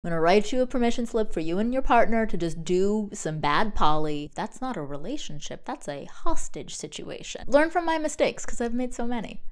I'm gonna write you a permission slip for you and your partner to just do some bad poly. That's not a relationship, that's a hostage situation. Learn from my mistakes, because I've made so many.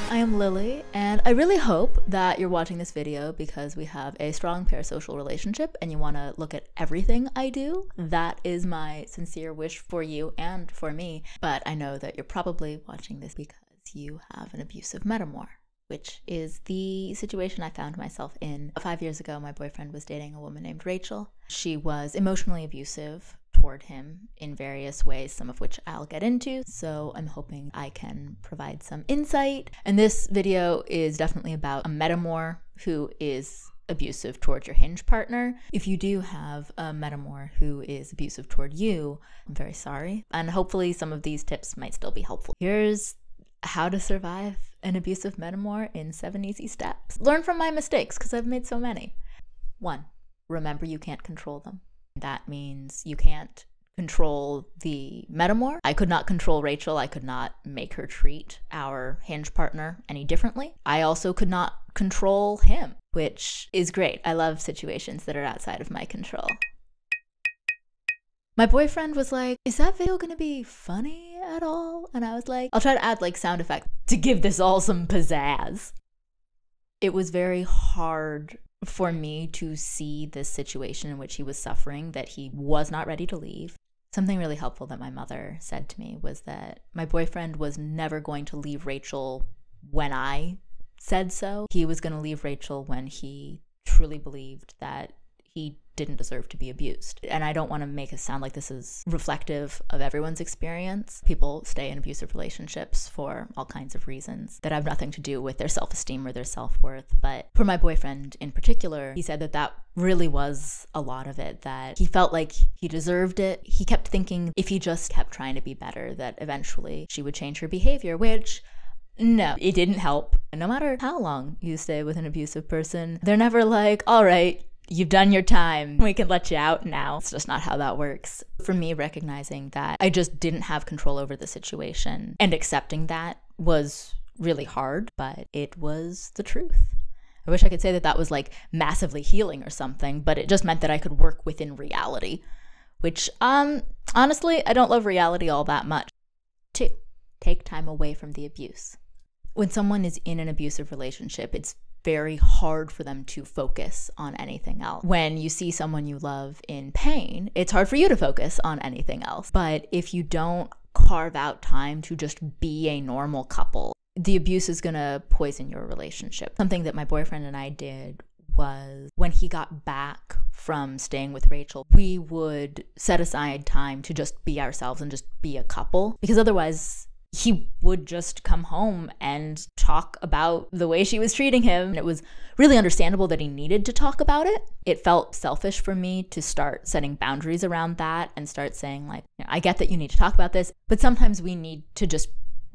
I am Lily, and I really hope that you're watching this video because we have a strong parasocial relationship and you want to look at everything I do. That is my sincere wish for you and for me. But I know that you're probably watching this because you have an abusive metamour, which is the situation I found myself in. 5 years ago, my boyfriend was dating a woman named Rachel. She was emotionally abusive toward him in various ways, some of which I'll get into. So I'm hoping I can provide some insight. And this video is definitely about a metamour who is abusive toward your Hinge partner. If you do have a metamour who is abusive toward you, I'm very sorry. And hopefully some of these tips might still be helpful. Here's how to survive an abusive metamour in 7 easy steps. Learn from my mistakes, because I've made so many. 1, remember you can't control them. That means you can't control the metamour. I could not control Rachel. I could not make her treat our Hinge partner any differently. I also could not control him, which is great. I love situations that are outside of my control. My boyfriend was like, is that video gonna be funny at all? And I was like, I'll try to add like sound effects to give this all some pizzazz. It was very hard for me to see this situation in which he was suffering, that he was not ready to leave. Something really helpful that my mother said to me was that my boyfriend was never going to leave Rachel when I said so. He was going to leave Rachel when he truly believed that he didn't deserve to be abused. And I don't want to make it sound like this is reflective of everyone's experience. People stay in abusive relationships for all kinds of reasons that have nothing to do with their self-esteem or their self-worth. But for my boyfriend in particular, he said that that really was a lot of it, that he felt like he deserved it. He kept thinking if he just kept trying to be better, that eventually she would change her behavior, which no, it didn't help. No matter how long you stay with an abusive person, they're never like, all right, you've done your time, we can let you out now. It's just not how that works. For me, recognizing that I just didn't have control over the situation and accepting that was really hard, but it was the truth. I wish I could say that that was like massively healing or something, but it just meant that I could work within reality, which honestly, I don't love reality all that much. 2, take time away from the abuse. When someone is in an abusive relationship, it's very hard for them to focus on anything else. When you see someone you love in pain, it's hard for you to focus on anything else. But if you don't carve out time to just be a normal couple, the abuse is gonna poison your relationship. Something that my boyfriend and I did was when he got back from staying with Rachel, we would set aside time to just be ourselves and just be a couple, because otherwise he would just come home and talk about the way she was treating him. And it was really understandable that he needed to talk about it. It felt selfish for me to start setting boundaries around that and start saying like, I get that you need to talk about this, but sometimes we need to just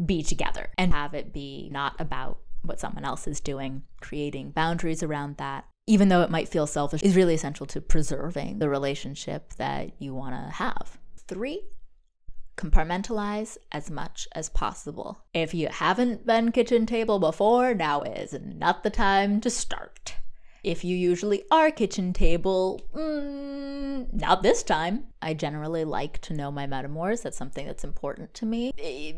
be together and have it be not about what someone else is doing. Creating boundaries around that, even though it might feel selfish, is really essential to preserving the relationship that you want to have. 3, compartmentalize as much as possible. If you haven't been kitchen table before, now is not the time to start. If you usually are kitchen table, not this time. I generally like to know my metamours. That's something that's important to me.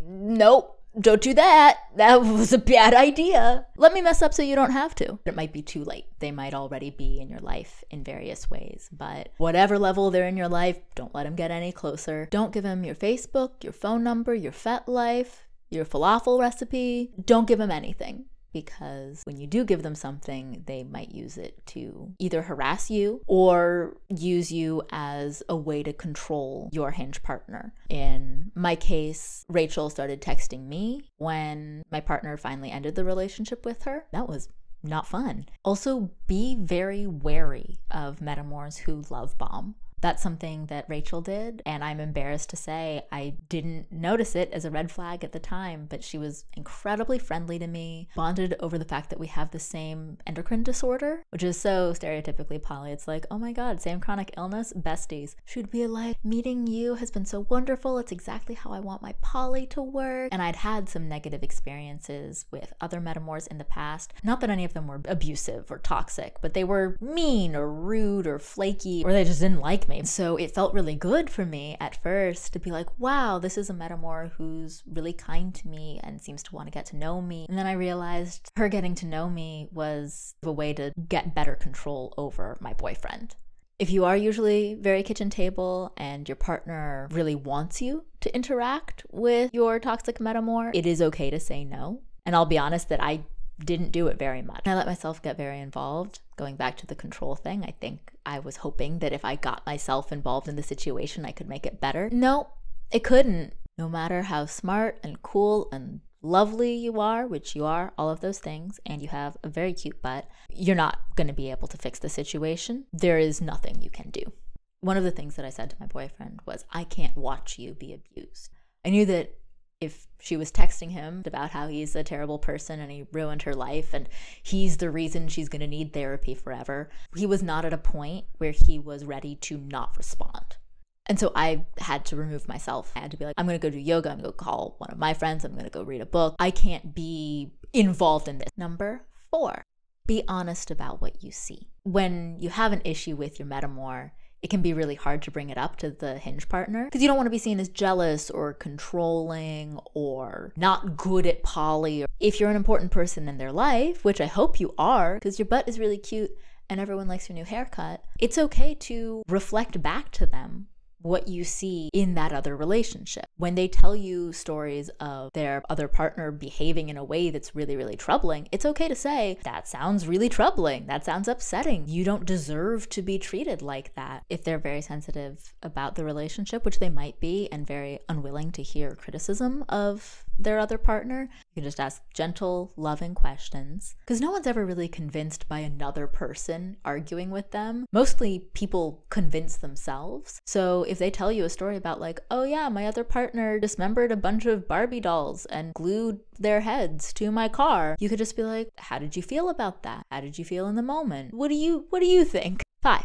Nope. Don't do that. That was a bad idea. Let me mess up so you don't have to. It might be too late. They might already be in your life in various ways, but whatever level they're in your life, don't let them get any closer. Don't give them your Facebook, your phone number, your FetLife, your falafel recipe. Don't give them anything, because when you do give them something, they might use it to either harass you or use you as a way to control your Hinge partner. In my case, Rachel started texting me when my partner finally ended the relationship with her. That was not fun. Also, be very wary of metamours who love bomb. That's something that Rachel did, and I'm embarrassed to say I didn't notice it as a red flag at the time, but she was incredibly friendly to me, bonded over the fact that we have the same endocrine disorder, which is so stereotypically poly. It's like, oh my god, same chronic illness, besties. She would be like, meeting you has been so wonderful, it's exactly how I want my poly to work. And I'd had some negative experiences with other metamors in the past. Not that any of them were abusive or toxic, but they were mean or rude or flaky, or they just didn't like me. So it felt really good for me at first to be like, wow, this is a metamor who's really kind to me and seems to want to get to know me. And then I realized her getting to know me was a way to get better control over my boyfriend. If you are usually very kitchen table and your partner really wants you to interact with your toxic metamor, it is okay to say no. And I'll be honest that I didn't do it very much. I let myself get very involved. Going back to the control thing, I think I was hoping that if I got myself involved in the situation, I could make it better. No, it couldn't. No matter how smart and cool and lovely you are, which you are, all of those things, and you have a very cute butt, you're not going to be able to fix the situation. There is nothing you can do. One of the things that I said to my boyfriend was, I can't watch you be abused. I knew that if she was texting him about how he's a terrible person and he ruined her life and he's the reason she's going to need therapy forever, he was not at a point where he was ready to not respond. And so I had to remove myself. I had to be like, I'm going to go do yoga. I'm going to go call one of my friends. I'm going to go read a book. I can't be involved in this. Number 4, be honest about what you see. When you have an issue with your metamor, it can be really hard to bring it up to the hinge partner because you don't want to be seen as jealous or controlling or not good at poly. If you're an important person in their life, which I hope you are, because your butt is really cute and everyone likes your new haircut, it's okay to reflect back to them what you see in that other relationship. When they tell you stories of their other partner behaving in a way that's really, really troubling, it's okay to say, that sounds really troubling. That sounds upsetting. You don't deserve to be treated like that. If they're very sensitive about the relationship, which they might be, and very unwilling to hear criticism of their other partner, you can just ask gentle, loving questions. Because no one's ever really convinced by another person arguing with them. Mostly people convince themselves. So if they tell you a story about like, oh yeah, my other partner dismembered a bunch of Barbie dolls and glued their heads to my car, you could just be like, how did you feel about that? How did you feel in the moment? What do you think? 5.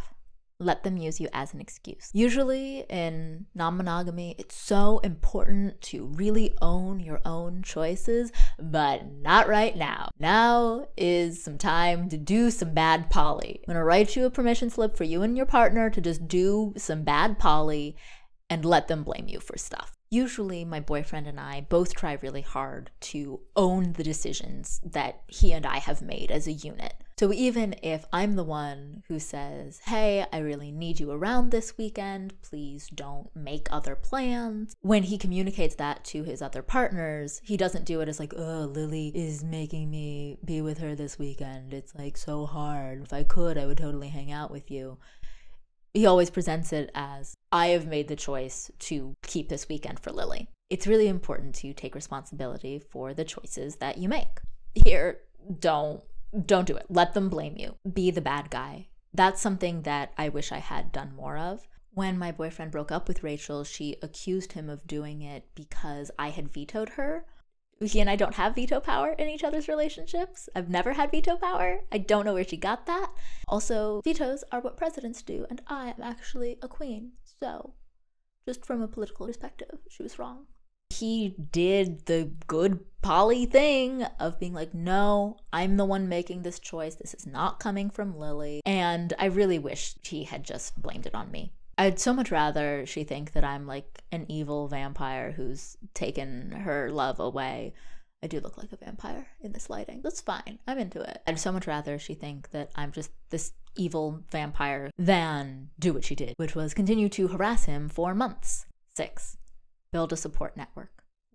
Let them use you as an excuse. Usually in non-monogamy, it's so important to really own your own choices, but not right now. Now is some time to do some bad poly. I'm gonna write you a permission slip for you and your partner to just do some bad poly and let them blame you for stuff. Usually my boyfriend and I both try really hard to own the decisions that he and I have made as a unit. So even if I'm the one who says, hey, I really need you around this weekend, please don't make other plans, when he communicates that to his other partners, he doesn't do it as like, oh, Lily is making me be with her this weekend. It's like so hard. If I could, I would totally hang out with you. He always presents it as, I have made the choice to keep this weekend for Lily. It's really important to take responsibility for the choices that you make. Here, don't do it. Let them blame you. Be the bad guy. That's something that I wish I had done more of. When my boyfriend broke up with Rachel, she accused him of doing it because I had vetoed her. He and I don't have veto power in each other's relationships. I've never had veto power. I don't know where she got that. Also, vetoes are what presidents do, and I am actually a queen. So, just from a political perspective, she was wrong. He did the good poly thing of being like, no, I'm the one making this choice. This is not coming from Lily. And I really wish he had just blamed it on me. I'd so much rather she think that I'm like an evil vampire who's taken her love away. I do look like a vampire in this lighting. That's fine. I'm into it. I'd so much rather she think that I'm just this evil vampire than do what she did, which was continue to harass him for months. 6. Build a support network.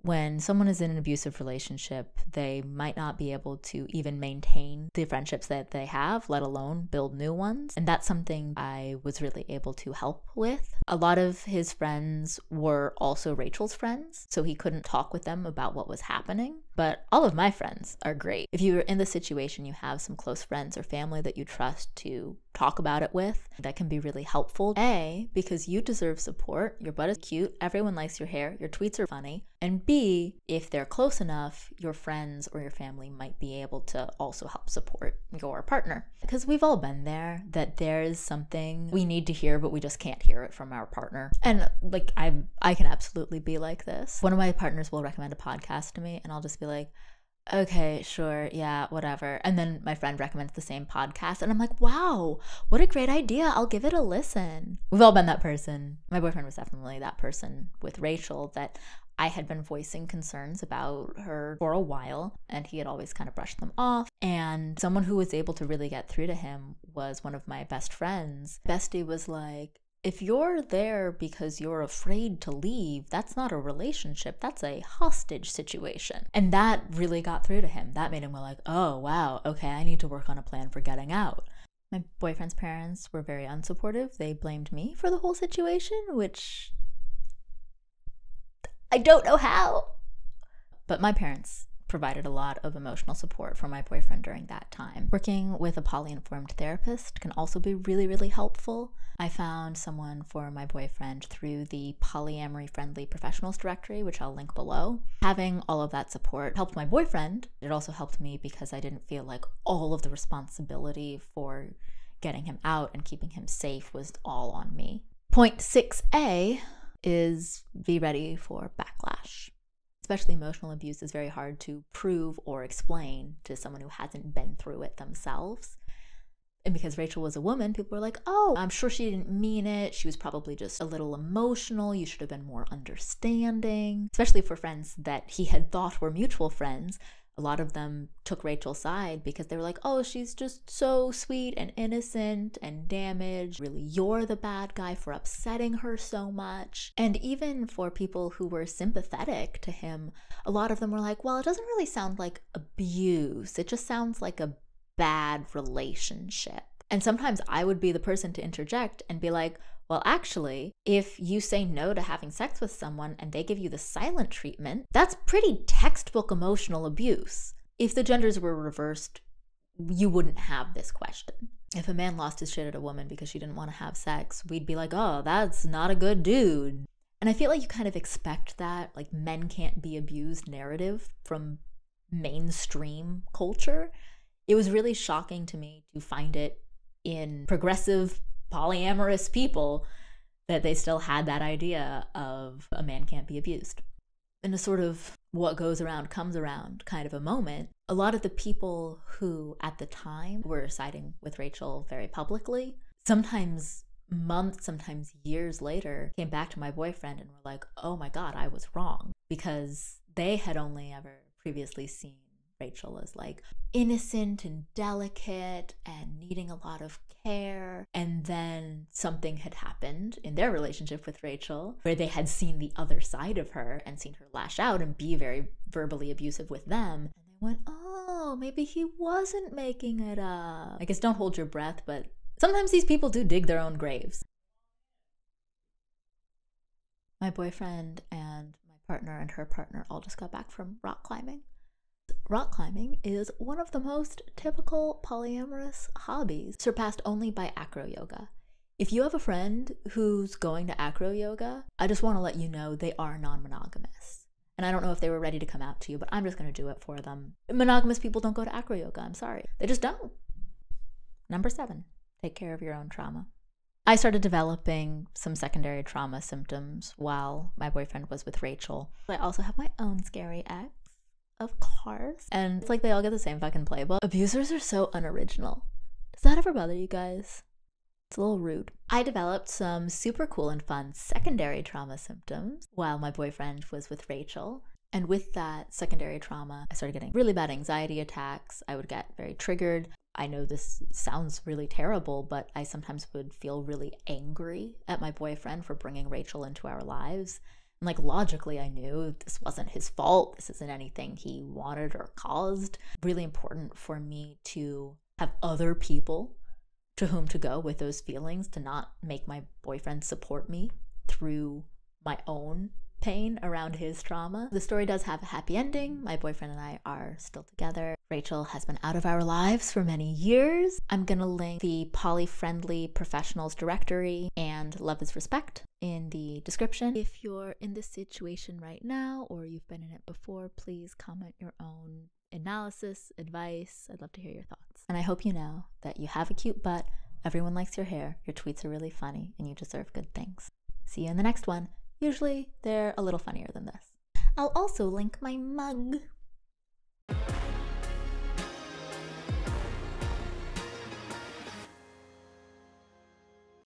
When someone is in an abusive relationship, they might not be able to even maintain the friendships that they have, let alone build new ones. And that's something I was really able to help with. A lot of his friends were also Rachel's friends, so he couldn't talk with them about what was happening. But all of my friends are great. If you're in the situation, you have some close friends or family that you trust to talk about it with that can be really helpful. A, because you deserve support. Your butt is cute. Everyone likes your hair. Your tweets are funny. And B, if they're close enough, your friends or your family might be able to also help support your partner. Because we've all been there, that there's something we need to hear, but we just can't hear it from our partner. And like, I can absolutely be like this. One of my partners will recommend a podcast to me and I'll just be like, okay, sure, yeah, whatever. And then my friend recommends the same podcast and I'm like, wow, what a great idea. I'll give it a listen. We've all been that person. My boyfriend was definitely that person with Rachel, that I had been voicing concerns about her for a while and he had always kind of brushed them off. And someone who was able to really get through to him was one of my best friends. Bestie was like, if you're there because you're afraid to leave, that's not a relationship, that's a hostage situation. And that really got through to him. That made him go like, oh, wow, okay, I need to work on a plan for getting out. My boyfriend's parents were very unsupportive. They blamed me for the whole situation, which I don't know how. But my parents provided a lot of emotional support for my boyfriend during that time. Working with a poly-informed therapist can also be really, really helpful. I found someone for my boyfriend through the polyamory friendly professionals directory, which I'll link below. Having all of that support helped my boyfriend. It also helped me because I didn't feel like all of the responsibility for getting him out and keeping him safe was all on me. Point 6A is be ready for backlash. Especially emotional abuse is very hard to prove or explain to someone who hasn't been through it themselves. And because Rachel was a woman, people were like, oh, I'm sure she didn't mean it. She was probably just a little emotional. You should have been more understanding. Especially for friends that he had thought were mutual friends. A lot of them took Rachel's side because they were like, oh, she's just so sweet and innocent and damaged. Really, you're the bad guy for upsetting her so much. And even for people who were sympathetic to him, a lot of them were like, well, it doesn't really sound like abuse. It just sounds like a bad relationship. And sometimes I would be the person to interject and be like, well, actually, if you say no to having sex with someone and they give you the silent treatment, that's pretty textbook emotional abuse. If the genders were reversed, you wouldn't have this question. If a man lost his shit at a woman because she didn't want to have sex, we'd be like, oh, that's not a good dude. And I feel like you kind of expect that, like, men can't be abused narrative from mainstream culture. It was really shocking to me to find it in progressive polyamorous people that they still had that idea of a man can't be abused. In a sort of what goes around comes around kind of a moment, a lot of the people who at the time were siding with Rachel very publicly, sometimes months, sometimes years later, came back to my boyfriend and were like, oh my God, I was wrong. Because they had only ever previously seen Rachel as like innocent and delicate and needing a lot of care. And then something had happened in their relationship with Rachel where they had seen the other side of her and seen her lash out and be very verbally abusive with them. And they went, oh, maybe he wasn't making it up. I guess don't hold your breath, but sometimes these people do dig their own graves. My boyfriend and my partner and her partner all just got back from rock climbing. Rock climbing is one of the most typical polyamorous hobbies, surpassed only by acro yoga. If you have a friend who's going to acro yoga, I just want to let you know they are non-monogamous. And I don't know if they were ready to come out to you, but I'm just going to do it for them. Monogamous people don't go to acro yoga, I'm sorry. They just don't. Number 7, take care of your own trauma. I started developing some secondary trauma symptoms while my boyfriend was with Rachel. I also have my own scary ex. Of course. And it's like they all get the same fucking playbook. Abusers are so unoriginal. Does that ever bother you guys? It's a little rude. I developed some super cool and fun secondary trauma symptoms while my boyfriend was with Rachel. And with that secondary trauma, I started getting really bad anxiety attacks. I would get very triggered. I know this sounds really terrible, but I sometimes would feel really angry at my boyfriend for bringing Rachel into our lives. And like logically, I knew this wasn't his fault. This isn't anything he wanted or caused. Really important for me to have other people to whom to go with those feelings, to not make my boyfriend support me through my own pain around his trauma. The story does have a happy ending. My boyfriend and I are still together. Rachel has been out of our lives for many years. I'm gonna link the Poly-Friendly Professionals Directory and Love is Respect in the description. If you're in this situation right now or you've been in it before, please comment your own analysis, advice. I'd love to hear your thoughts. And I hope you know that you have a cute butt, everyone likes your hair, your tweets are really funny, and you deserve good things. See you in the next one. Usually they're a little funnier than this. I'll also link my mug.